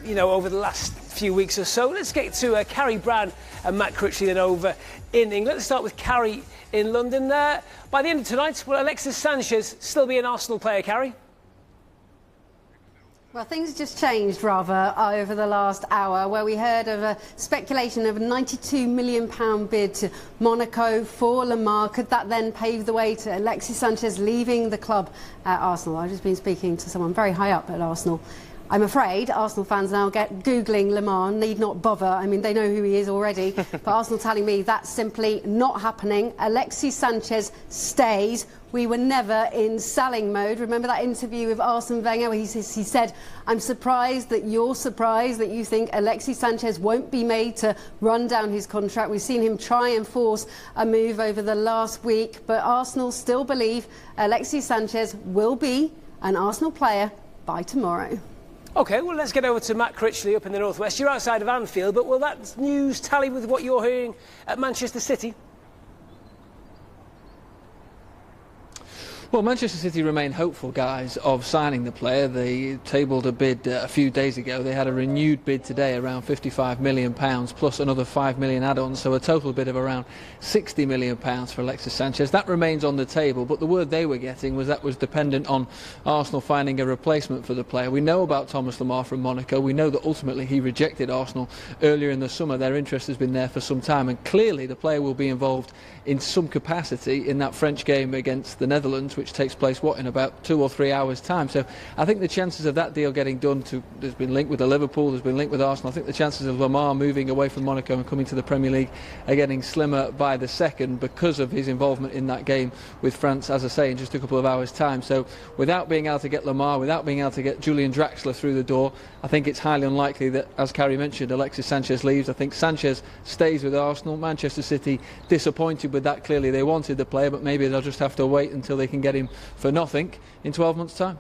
you know, over the last few weeks or so. Let's get to Carrie Brown and Matt Critchley then over in England. Let's start with Carrie in London. By the end of tonight, will Alexis Sanchez still be an Arsenal player, Carrie? Well, things just changed rather over the last hour, where we heard of a speculation of a £92 million bid to Monaco for Lamar. Could that then pave the way to Alexis Sanchez leaving the club at Arsenal? I've just been speaking to someone very high up at Arsenal. I'm afraid Arsenal fans now get Googling Lamar, need not bother. I mean, they know who he is already. But Arsenal telling me that's simply not happening. Alexis Sanchez stays. We were never in selling mode. Remember that interview with Arsene Wenger where he said, I'm surprised that you're surprised that you think Alexis Sanchez won't be made to run down his contract. We've seen him try and force a move over the last week. But Arsenal still believe Alexis Sanchez will be an Arsenal player by tomorrow. OK, well, let's get over to Matt Critchley up in the northwest. You're outside of Anfield, but will that news tally with what you're hearing at Manchester City? Well, Manchester City remain hopeful, guys, of signing the player. They tabled a bid a few days ago. They had a renewed bid today, around £55 million, plus another £5 million add-ons, so a total bid of around £60 million for Alexis Sanchez. That remains on the table, but the word they were getting was that was dependent on Arsenal finding a replacement for the player. We know about Thomas Lemar from Monaco. We know that ultimately he rejected Arsenal earlier in the summer. Their interest has been there for some time, and clearly the player will be involved in some capacity in that French game against the Netherlands, which takes place, in about 2 or 3 hours' time. So I think the chances of that deal getting done, there's been linked with the Liverpool, there's been linked with Arsenal. I think the chances of Lamar moving away from Monaco and coming to the Premier League are getting slimmer by the second because of his involvement in that game with France, as I say, in just a couple of hours' time. So without being able to get Lamar, without being able to get Julian Draxler through the door, I think it's highly unlikely that, as Carrie mentioned, Alexis Sanchez leaves. I think Sanchez stays with Arsenal. Manchester City disappointed with that. Clearly they wanted the player, but maybe they'll just have to wait until they can get him for nothing in 12 months' time.